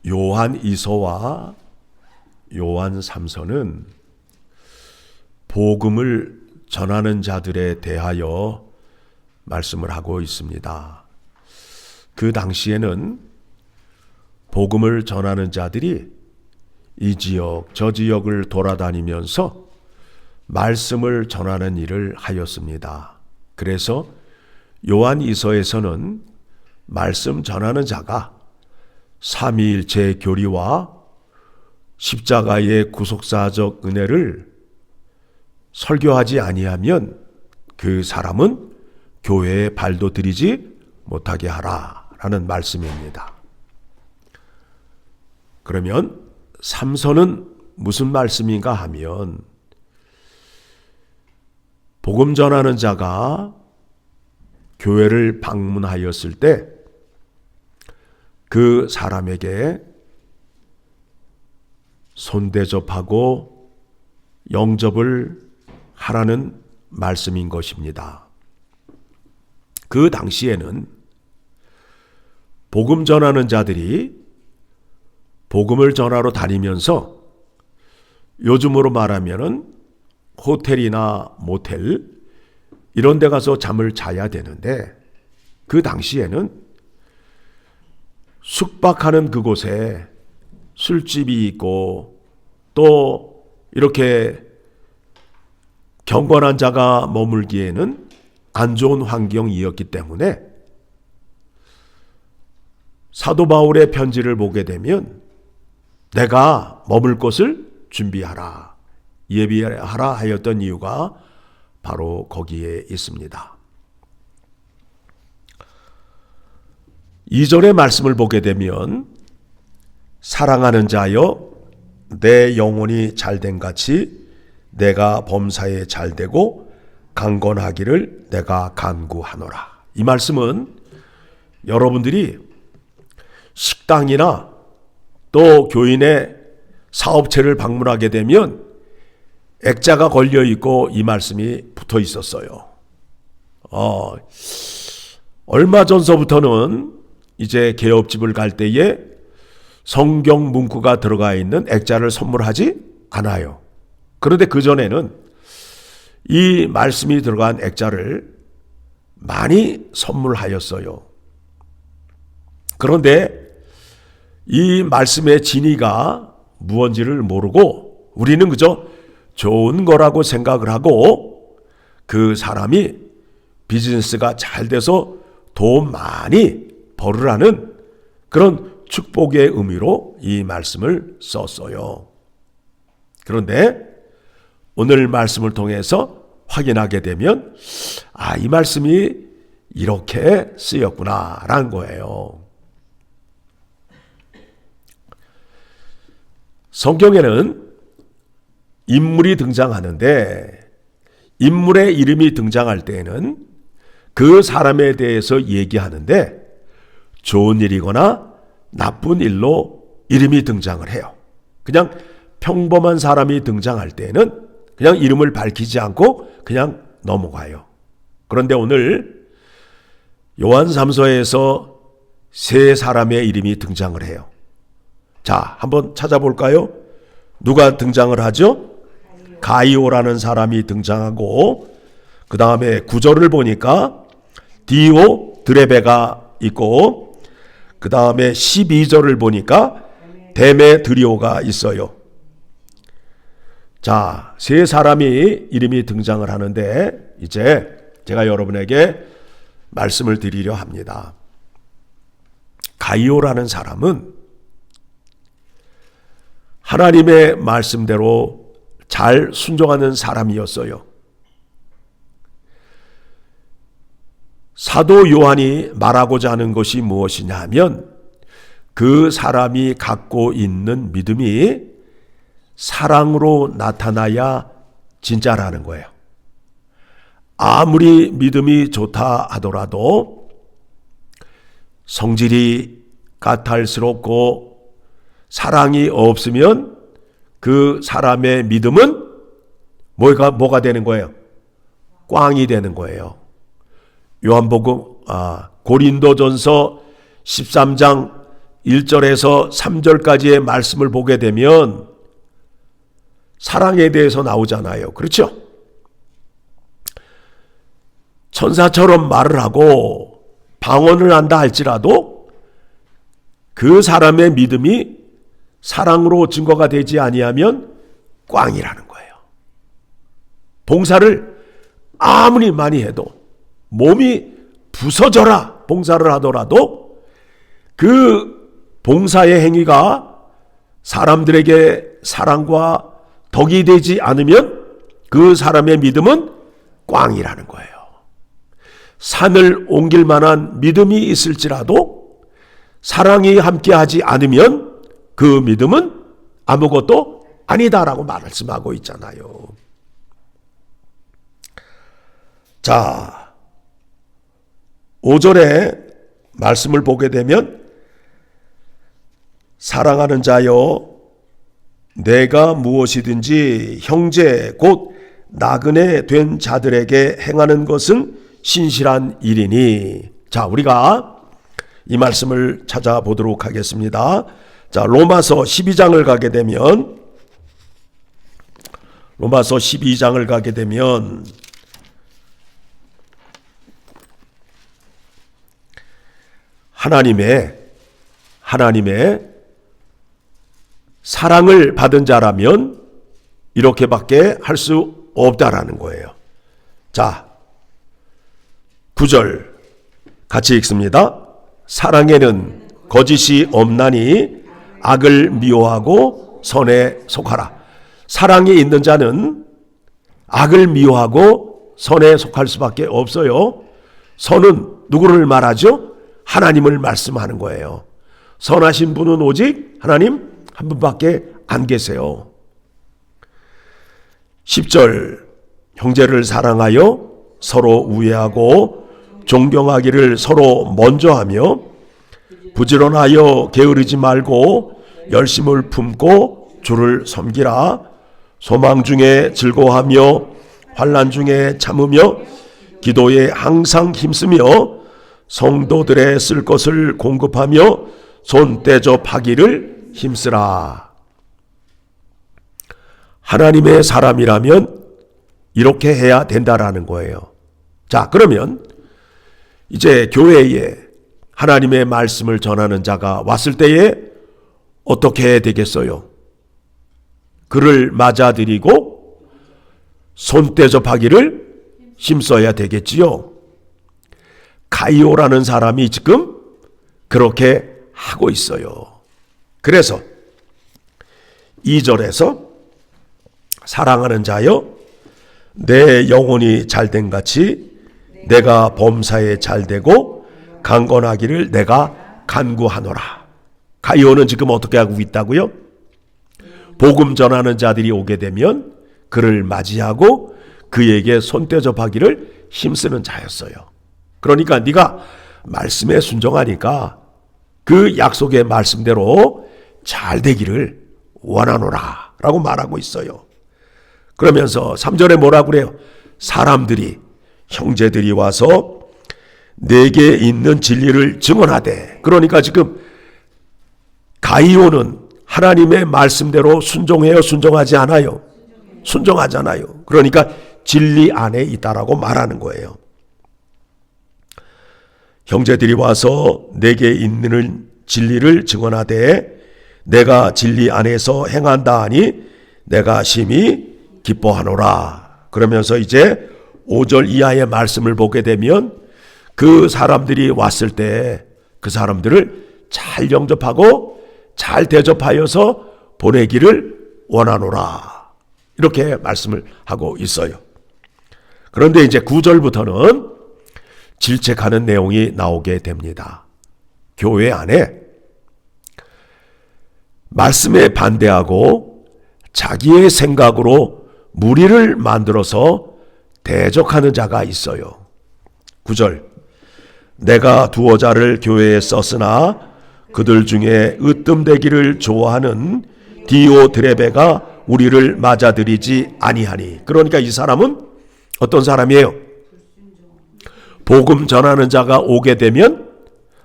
요한 2서와 요한 3서는 복음을 전하는 자들에 대하여 말씀을 하고 있습니다. 그 당시에는 복음을 전하는 자들이 이 지역, 저 지역을 돌아다니면서 말씀을 전하는 일을 하였습니다. 그래서 요한 2서에서는 말씀 전하는 자가 삼위일체 교리와 십자가의 구속사적 은혜를 설교하지 아니하면 그 사람은 교회에 발도 들이지 못하게 하라라는 말씀입니다. 그러면 3서는 무슨 말씀인가 하면 복음 전하는 자가 교회를 방문하였을 때 그 사람에게 손대접하고 영접을 하라는 말씀인 것입니다. 그 당시에는 복음 전하는 자들이 복음을 전하러 다니면서 요즘으로 말하면은 호텔이나 모텔 이런 데 가서 잠을 자야 되는데 그 당시에는 숙박하는 그곳에 술집이 있고 또 이렇게 경건한 자가 머물기에는 안 좋은 환경이었기 때문에 사도 바울의 편지를 보게 되면 내가 머물 곳을 준비하라, 예비하라 하였던 이유가 바로 거기에 있습니다. 2절의 말씀을 보게 되면 사랑하는 자여 내 영혼이 잘된 같이 내가 범사에 잘되고 강건하기를 내가 간구하노라. 이 말씀은 여러분들이 식당이나 또 교인의 사업체를 방문하게 되면 액자가 걸려 있고 이 말씀이 붙어 있었어요. 얼마 전서부터는 이제 개업집을 갈 때에 성경 문구가 들어가 있는 액자를 선물하지 않아요. 그런데 그전에는 이 말씀이 들어간 액자를 많이 선물하였어요. 그런데 이 말씀의 진위가 무언지를 모르고 우리는 그저 좋은 거라고 생각을 하고 그 사람이 비즈니스가 잘 돼서 돈 많이 벌으라는 그런 축복의 의미로 이 말씀을 썼어요. 그런데 오늘 말씀을 통해서 확인하게 되면 이 말씀이 이렇게 쓰였구나라는 거예요. 성경에는 인물이 등장하는데 인물의 이름이 등장할 때에는 그 사람에 대해서 얘기하는데 좋은 일이거나 나쁜 일로 이름이 등장을 해요. 그냥 평범한 사람이 등장할 때는 그냥 이름을 밝히지 않고 그냥 넘어가요. 그런데 오늘 요한 3서에서 세 사람의 이름이 등장을 해요. 자, 한번 찾아볼까요? 누가 등장을 하죠? 가이오라는 사람이 등장하고 그 다음에 9절을 보니까 디오 드레베가 있고 그 다음에 12절을 보니까 데메드리오가 있어요. 자, 세 사람이 이름이 등장을 하는데 이제 제가 여러분에게 말씀을 드리려 합니다. 가이오라는 사람은 하나님의 말씀대로 잘 순종하는 사람이었어요. 사도 요한이 말하고자 하는 것이 무엇이냐 하면 그 사람이 갖고 있는 믿음이 사랑으로 나타나야 진짜라는 거예요. 아무리 믿음이 좋다 하더라도 성질이 까탈스럽고 사랑이 없으면 그 사람의 믿음은 뭐가 되는 거예요? 꽝이 되는 거예요. 요한복음 고린도전서 13장 1절에서 3절까지의 말씀을 보게 되면 사랑에 대해서 나오잖아요. 그렇죠? 천사처럼 말을 하고 방언을 한다 할지라도 그 사람의 믿음이 사랑으로 증거가 되지 아니하면 꽝이라는 거예요. 봉사를 아무리 많이 해도 몸이 부서져라 봉사를 하더라도 그 봉사의 행위가 사람들에게 사랑과 덕이 되지 않으면 그 사람의 믿음은 꽝이라는 거예요. 산을 옮길 만한 믿음이 있을지라도 사랑이 함께하지 않으면 그 믿음은 아무것도 아니다라고 말씀하고 있잖아요. 자, 5절에 말씀을 보게 되면 사랑하는 자여 내가 무엇이든지 형제 곧 나그네 된 자들에게 행하는 것은 신실한 일이니. 자, 우리가 이 말씀을 찾아보도록 하겠습니다. 자, 로마서 12장을 가게 되면 하나님의 사랑을 받은 자라면 이렇게밖에 할 수 없다라는 거예요. 자, 9절 같이 읽습니다. 사랑에는 거짓이 없나니 악을 미워하고 선에 속하라. 사랑이 있는 자는 악을 미워하고 선에 속할 수밖에 없어요. 선은 누구를 말하죠? 하나님을 말씀하는 거예요. 선하신 분은 오직 하나님 한 분밖에 안 계세요. 10절 형제를 사랑하여 서로 우애하고 존경하기를 서로 먼저 하며 부지런하여 게으르지 말고 열심을 품고 주를 섬기라. 소망 중에 즐거워하며 환난 중에 참으며 기도에 항상 힘쓰며 성도들의 쓸 것을 공급하며 손 대접하기를 힘쓰라. 하나님의 사람이라면 이렇게 해야 된다라는 거예요. 자, 그러면 이제 교회에 하나님의 말씀을 전하는 자가 왔을 때에 어떻게 해야 되겠어요? 그를 맞아들이고 손 대접하기를 힘써야 되겠지요. 가이오라는 사람이 지금 그렇게 하고 있어요. 그래서 2절에서 사랑하는 자여 내 영혼이 잘된 같이 내가 범사에 잘되고 강건하기를 내가 간구하노라. 가이오는 지금 어떻게 하고 있다고요? 복음 전하는 자들이 오게 되면 그를 맞이하고 그에게 손대접하기를 힘쓰는 자였어요. 그러니까 네가 말씀에 순종하니까 그 약속의 말씀대로 잘 되기를 원하노라 라고 말하고 있어요. 그러면서 3절에 뭐라고 그래요? 사람들이 형제들이 와서 내게 있는 진리를 증언하되. 그러니까 지금 가이오는 하나님의 말씀대로 순종해요? 순종하지 않아요? 순종하잖아요. 그러니까 진리 안에 있다라고 말하는 거예요. 형제들이 와서 내게 있는 진리를 증언하되 내가 진리 안에서 행한다 하니 내가 심히 기뻐하노라. 그러면서 이제 5절 이하의 말씀을 보게 되면 그 사람들이 왔을 때 그 사람들을 잘 영접하고 잘 대접하여서 보내기를 원하노라. 이렇게 말씀을 하고 있어요. 그런데 이제 9절부터는 질책하는 내용이 나오게 됩니다. 교회 안에 말씀에 반대하고 자기의 생각으로 무리를 만들어서 대적하는 자가 있어요. 9절 내가 두어 자를 교회에 썼으나 그들 중에 으뜸되기를 좋아하는 디오드레베가 우리를 맞아들이지 아니하니. 그러니까 이 사람은 어떤 사람이에요? 복음 전하는 자가 오게 되면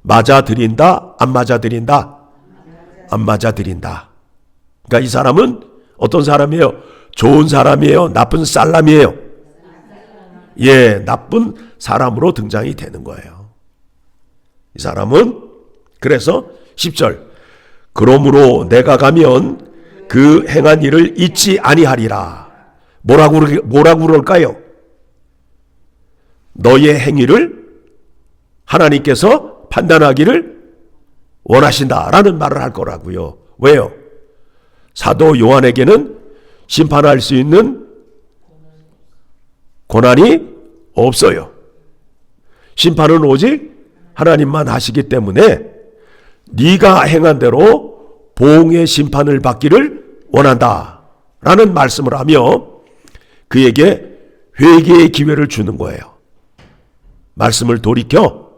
맞아들인다, 안 맞아들인다? 안 맞아들인다. 그러니까 이 사람은 어떤 사람이에요? 좋은 사람이에요? 나쁜 쌀람이에요? 예, 나쁜 사람으로 등장이 되는 거예요. 이 사람은 그래서 10절 그러므로 내가 가면 그 행한 일을 잊지 아니하리라. 뭐라고 그럴까요? 너의 행위를 하나님께서 판단하기를 원하신다라는 말을 할 거라고요. 왜요? 사도 요한에게는 심판할 수 있는 권한이 없어요. 심판은 오직 하나님만 하시기 때문에 네가 행한 대로 보응의 심판을 받기를 원한다라는 말씀을 하며 그에게 회개의 기회를 주는 거예요. 말씀을 돌이켜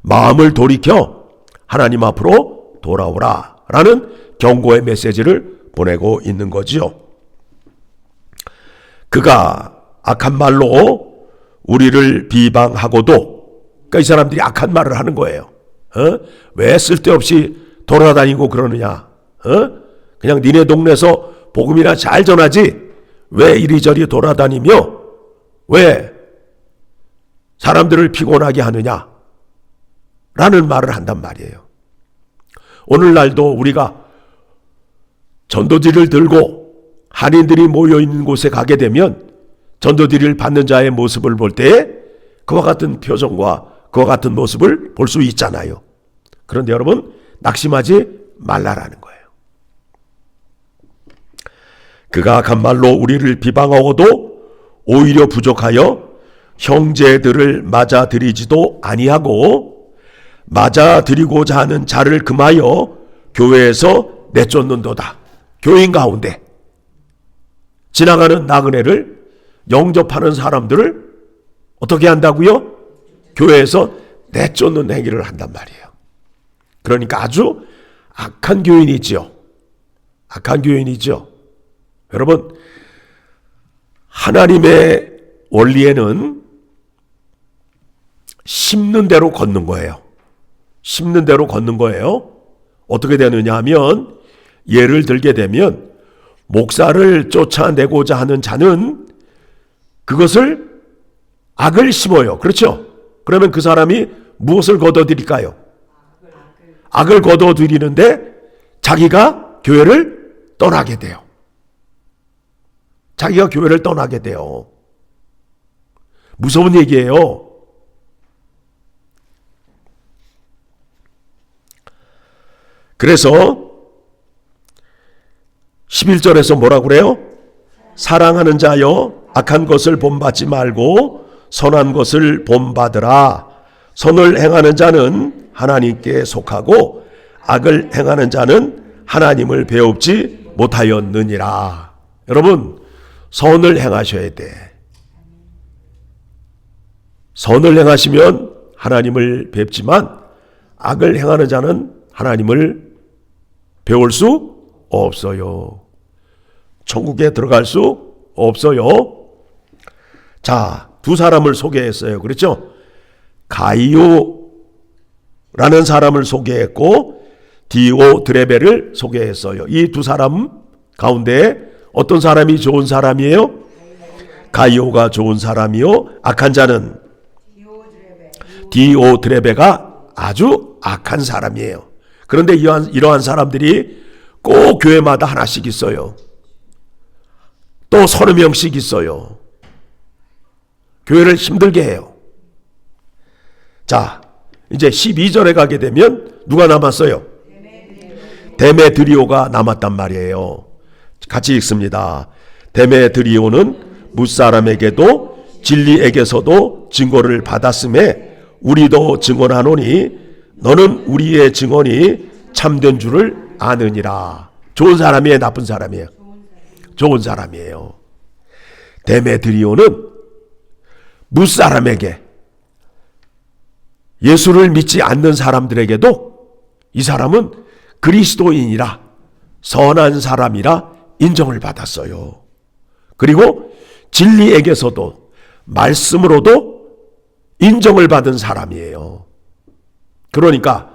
마음을 돌이켜 하나님 앞으로 돌아오라 라는 경고의 메시지를 보내고 있는 거지요. 그가 악한 말로 우리를 비방하고도, 그러니까 이 사람들이 악한 말을 하는 거예요. 왜 쓸데없이 돌아다니고 그러느냐? 그냥 니네 동네에서 복음이나 잘 전하지 왜 이리저리 돌아다니며 왜 사람들을 피곤하게 하느냐? 라는 말을 한단 말이에요. 오늘날도 우리가 전도지를 들고 한인들이 모여있는 곳에 가게 되면 전도지를 받는 자의 모습을 볼 때 그와 같은 표정과 그와 같은 모습을 볼 수 있잖아요. 그런데 여러분 낙심하지 말라라는 거예요. 그가 악한 말로 우리를 비방하고도 오히려 부족하여 형제들을 맞아들이지도 아니하고 맞아들이고자 하는 자를 금하여 교회에서 내쫓는도다. 교인 가운데 지나가는 나그네를 영접하는 사람들을 어떻게 한다고요? 교회에서 내쫓는 행위를 한단 말이에요. 그러니까 아주 악한 교인이지요. 악한 교인이죠. 여러분, 하나님의 원리에는 심는 대로 걷는 거예요. 심는 대로 걷는 거예요. 어떻게 되느냐 하면 예를 들게 되면 목사를 쫓아내고자 하는 자는 그것을 악을 심어요. 그렇죠? 그러면 그 사람이 무엇을 거둬들일까요? 악을 거둬들이는데 자기가 교회를 떠나게 돼요. 자기가 교회를 떠나게 돼요. 무서운 얘기예요. 그래서 11절에서 뭐라고 그래요? 사랑하는 자여 악한 것을 본받지 말고 선한 것을 본받으라. 선을 행하는 자는 하나님께 속하고 악을 행하는 자는 하나님을 배웁지 못하였느니라. 여러분, 선을 행하셔야 돼. 선을 행하시면 하나님을 뵙지만 악을 행하는 자는 하나님을 배울 수 없어요. 천국에 들어갈 수 없어요. 자, 두 사람을 소개했어요. 그렇죠? 가이오라는 사람을 소개했고 디오드레베를 소개했어요. 이 두 사람 가운데 어떤 사람이 좋은 사람이에요? 가이오가 좋은 사람이요. 악한 자는 디오드레베가 아주 악한 사람이에요. 그런데 이러한 사람들이 꼭 교회마다 하나씩 있어요. 또 30명씩 있어요. 교회를 힘들게 해요. 자, 이제 12절에 가게 되면 누가 남았어요? 데메드리오가 남았단 말이에요. 같이 읽습니다. 데메드리오는 무사람에게도 진리에게서도 증거를 받았음에 우리도 증언하노니 너는 우리의 증언이 참된 줄을 아느니라. 좋은 사람이에요? 나쁜 사람이에요? 좋은 사람이에요. 데메드리오는 무사람에게, 예수를 믿지 않는 사람들에게도 이 사람은 그리스도인이라, 선한 사람이라 인정을 받았어요. 그리고 진리에게서도, 말씀으로도 인정을 받은 사람이에요. 그러니까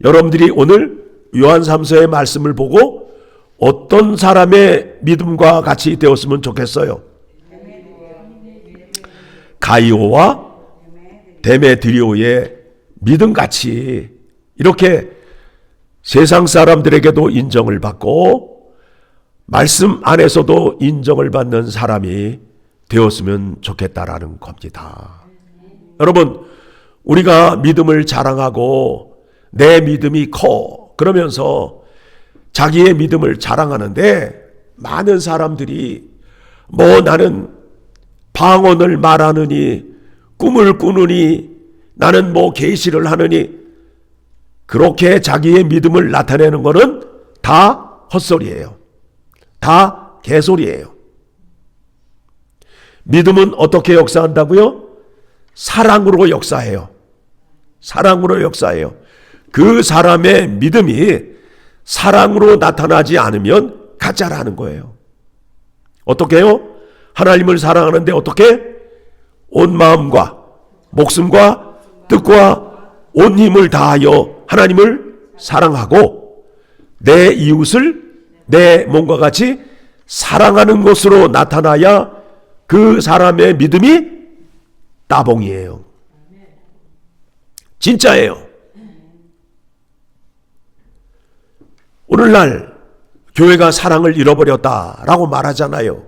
여러분들이 오늘 요한 3서의 말씀을 보고 어떤 사람의 믿음과 같이 되었으면 좋겠어요? 가이오와 데메드리오의 믿음같이 이렇게 세상 사람들에게도 인정을 받고 말씀 안에서도 인정을 받는 사람이 되었으면 좋겠다라는 겁니다. 여러분, 우리가 믿음을 자랑하고 내 믿음이 커 그러면서 자기의 믿음을 자랑하는데 많은 사람들이 나는 방언을 말하느니 꿈을 꾸느니 나는 계시를 하느니 그렇게 자기의 믿음을 나타내는 것은 다 헛소리예요. 다 개소리예요. 믿음은 어떻게 역사한다고요? 사랑으로 역사해요. 사랑으로 역사해요. 그 사람의 믿음이 사랑으로 나타나지 않으면 가짜라는 거예요. 어떻게 해요? 하나님을 사랑하는데 어떻게? 온 마음과 목숨과 뜻과 온 힘을 다하여 하나님을 사랑하고 내 이웃을 내 몸과 같이 사랑하는 것으로 나타나야 그 사람의 믿음이 따봉이에요. 진짜예요. 오늘날 교회가 사랑을 잃어버렸다라고 말하잖아요.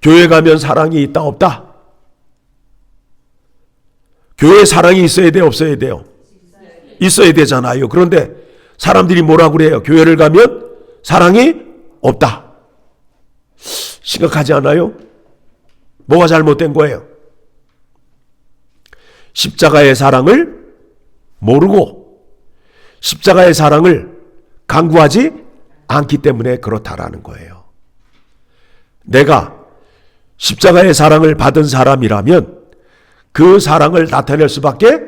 교회 가면 사랑이 있다 없다? 교회에 사랑이 있어야 돼요 없어야 돼요? 있어야 되잖아요. 그런데 사람들이 뭐라고 그래요? 교회를 가면 사랑이 없다. 심각하지 않아요? 뭐가 잘못된 거예요? 십자가의 사랑을 모르고 십자가의 사랑을 강구하지 않기 때문에 그렇다라는 거예요. 내가 십자가의 사랑을 받은 사람이라면 그 사랑을 나타낼 수밖에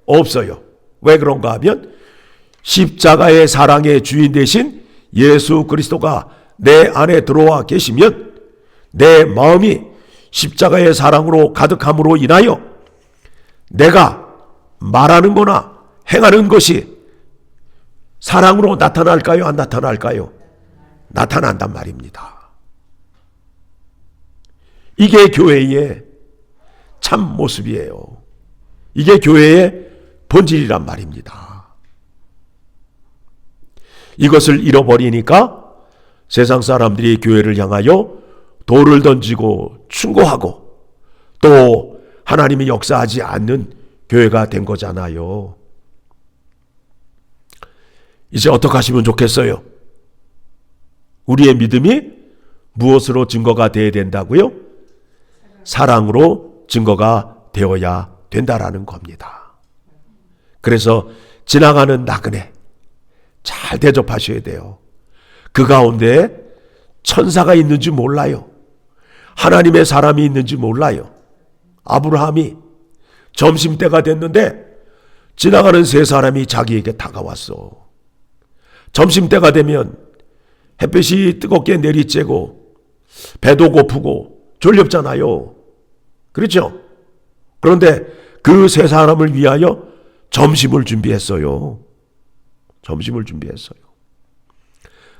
없어요. 왜 그런가 하면 십자가의 사랑의 주인 되신 예수 그리스도가 내 안에 들어와 계시면 내 마음이 십자가의 사랑으로 가득함으로 인하여 내가 말하는 거나 행하는 것이 사랑으로 나타날까요? 안 나타날까요? 나타난단 말입니다. 이게 교회의 참 모습이에요. 이게 교회의 본질이란 말입니다. 이것을 잃어버리니까 세상 사람들이 교회를 향하여 돌을 던지고 충고하고 또 하나님이 역사하지 않는 교회가 된 거잖아요. 이제 어떻게 하시면 좋겠어요? 우리의 믿음이 무엇으로 증거가 되어야 된다고요? 사랑으로 증거가 되어야 된다라는 겁니다. 그래서 지나가는 나그네 잘 대접하셔야 돼요. 그 가운데 천사가 있는지 몰라요. 하나님의 사람이 있는지 몰라요. 아브라함이 점심때가 됐는데 지나가는 세 사람이 자기에게 다가왔어. 점심때가 되면 햇빛이 뜨겁게 내리쬐고 배도 고프고 졸렵잖아요. 그렇죠? 그런데 그 세 사람을 위하여 점심을 준비했어요. 점심을 준비했어요.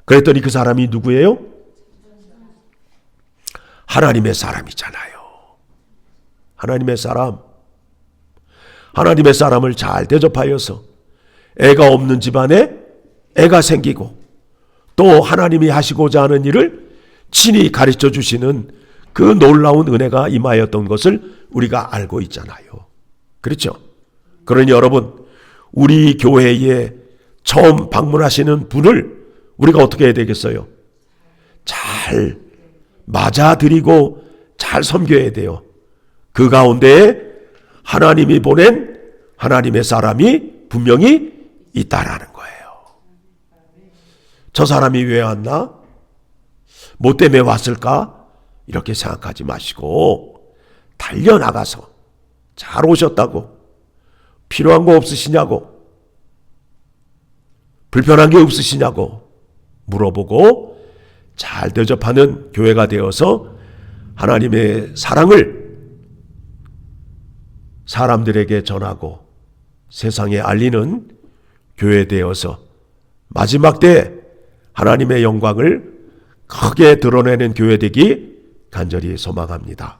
그랬더니 그 사람이 누구예요? 하나님의 사람이잖아요. 하나님의 사람. 하나님의 사람을 잘 대접하여서 애가 없는 집안에 애가 생기고 또 하나님이 하시고자 하는 일을 친히 가르쳐 주시는 그 놀라운 은혜가 임하였던 것을 우리가 알고 있잖아요. 그렇죠? 그러니 여러분, 우리 교회에 처음 방문하시는 분을 우리가 어떻게 해야 되겠어요? 잘 맞아드리고 잘 섬겨야 돼요. 그 가운데에 하나님이 보낸 하나님의 사람이 분명히 있다라는 거예요. 저 사람이 왜 왔나? 뭐 때문에 왔을까? 이렇게 생각하지 마시고 달려나가서 잘 오셨다고, 필요한 거 없으시냐고, 불편한 게 없으시냐고 물어보고 잘 대접하는 교회가 되어서 하나님의 사랑을 사람들에게 전하고 세상에 알리는 교회 되어서 마지막 때 하나님의 영광을 크게 드러내는 교회 되기 간절히 소망합니다.